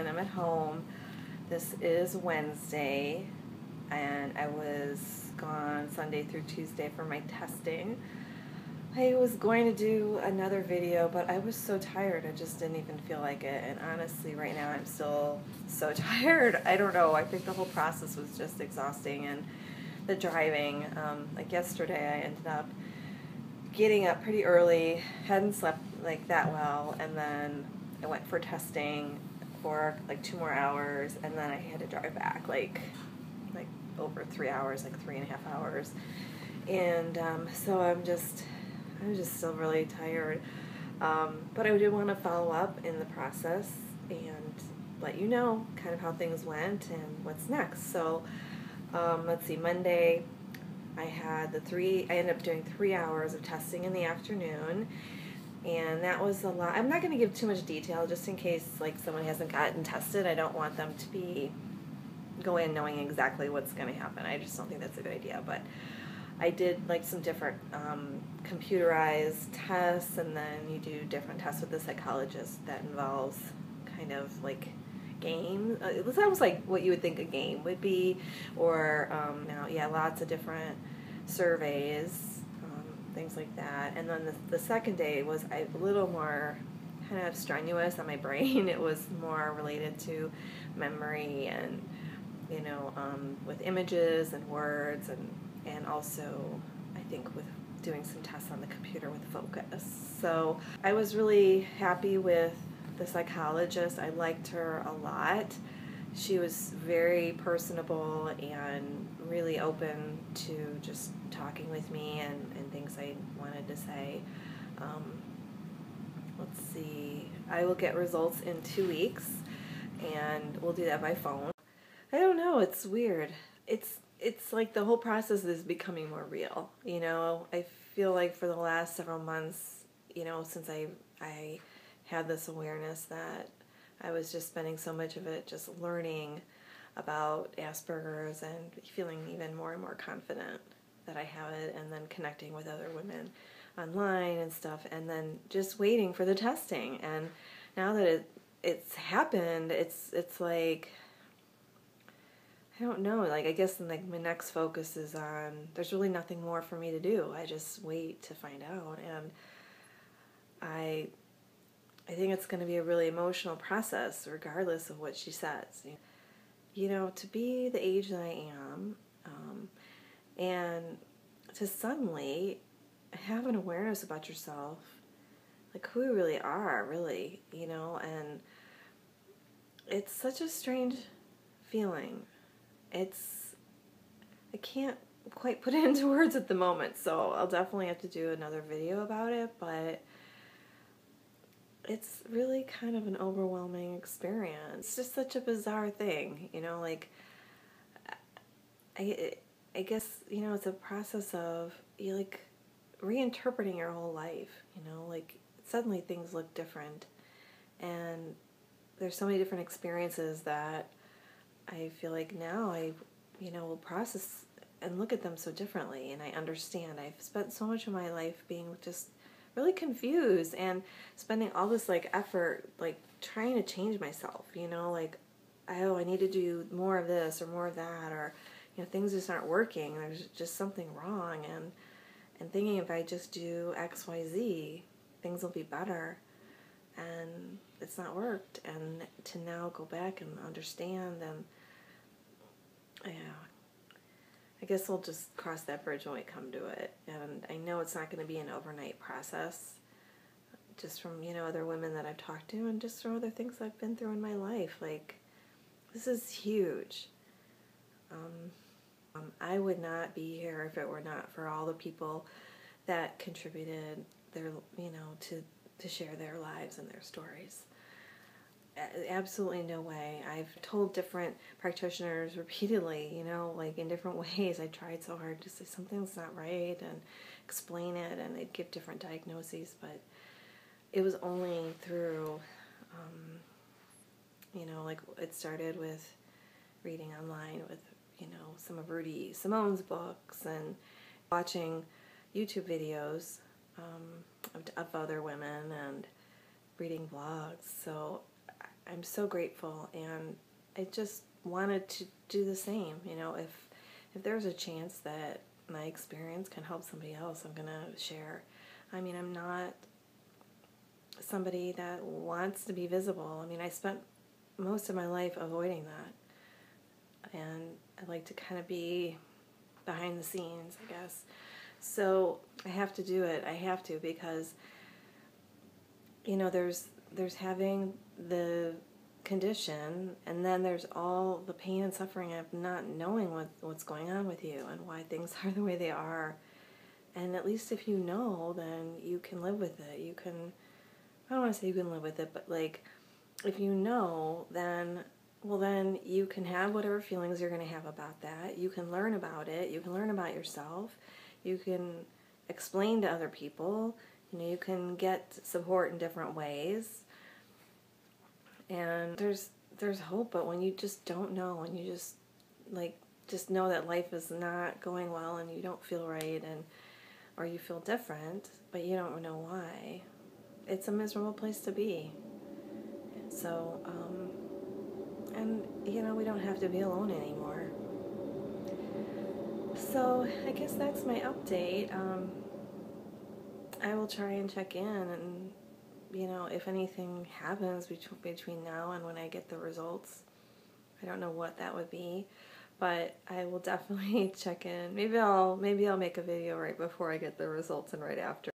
And I'm at home. This is Wednesday, and I was gone Sunday through Tuesday for my testing. I was going to do another video, but I was so tired, I just didn't even feel like it. And honestly, right now I'm still so tired. I don't know, I think the whole process was just exhausting, and the driving, like yesterday I ended up getting up pretty early, hadn't slept like that well, and then I went for testing for like 2 more hours, and then I had to drive back like over 3 hours, like 3.5 hours, and so I'm just still really tired, but I did want to follow up in the process and let you know kind of how things went and what's next. So let's see, Monday I ended up doing 3 hours of testing in the afternoon, and that was a lot. I'm not going to give too much detail just in case like someone hasn't gotten tested. I don't want them to go in knowing exactly what's going to happen. I just don't think that's a good idea. But I did like some different computerized tests, and then you do different tests with the psychologist that involves kind of like game. That was like what you would think a game would be, or lots of different surveys, things like that. And then the second day was a little more kind of strenuous on my brain. It was more related to memory and with images and words, and also I think with doing some tests on the computer with focus. So I was really happy with the psychologist. I liked her a lot. She was very personable and really open to just talking with me and things I wanted to say. Let's see, I will get results in 2 weeks, and we'll do that by phone. I don't know, it's weird. It's like the whole process is becoming more real. I feel like for the last several months, since I had this awareness that I was just spending so much of it just learning about Aspergers and feeling even more and more confident that I have it, and then connecting with other women online and stuff, and then just waiting for the testing. And now that it's happened, it's like, I don't know, like I guess like my next focus is on, there's really nothing more for me to do. I just wait to find out, and I think it's going to be a really emotional process regardless of what she says. To be the age that I am, and to suddenly have an awareness about yourself, like who you really are, really, and it's such a strange feeling. I can't quite put it into words at the moment, so I'll definitely have to do another video about it, but it's really kind of an overwhelming experience. It's just such a bizarre thing, like, I guess, it's a process of, like, reinterpreting your whole life, like, suddenly things look different, and there's so many different experiences that I feel like now I, will process and look at them so differently, and I understand. I've spent so much of my life being just really confused and spending all this like effort like trying to change myself, like, oh, I need to do more of this or more of that, or things just aren't working, there's just something wrong, and thinking if I just do XYZ things will be better, and it's not worked. And to now go back and understand, and I guess we'll just cross that bridge when we come to it. And I know it's not going to be an overnight process, just from, other women that I've talked to, and just from other things I've been through in my life. Like, this is huge. I would not be here if it were not for all the people that contributed their, to share their lives and their stories. Absolutely no way. I've told different practitioners repeatedly, like in different ways. I tried so hard to say something's not right and explain it, and they'd give different diagnoses, but it was only through, like it started with reading online with, some of Rudy Simone's books, and watching YouTube videos of other women, and reading blogs. So I'm so grateful, and I just wanted to do the same. You know, if there's a chance that my experience can help somebody else, I'm gonna share. I mean, I'm not somebody that wants to be visible. I mean, I spent most of my life avoiding that, and I like to kind of be behind the scenes, I guess. So I have to do it. I have to, because you know, there's having the condition, and then there's all the pain and suffering of not knowing what's going on with you and why things are the way they are. And at least if you know, then you can live with it. You can, I don't want to say you can live with it, but like, if you know, then, well, then you can have whatever feelings you're going to have about that. You can learn about it. You can learn about yourself. You can explain to other people. You know, you can get support in different ways. And there's hope, but when you just don't know, and you just know that life is not going well, and you don't feel right, and or you feel different, but you don't know why, it's a miserable place to be. So, and you know, we don't have to be alone anymore. So I guess that's my update. I will try and check in, and you know, if anything happens between now and when I get the results. I don't know what that would be, but I will definitely check in. Maybe I'll make a video right before I get the results and right after.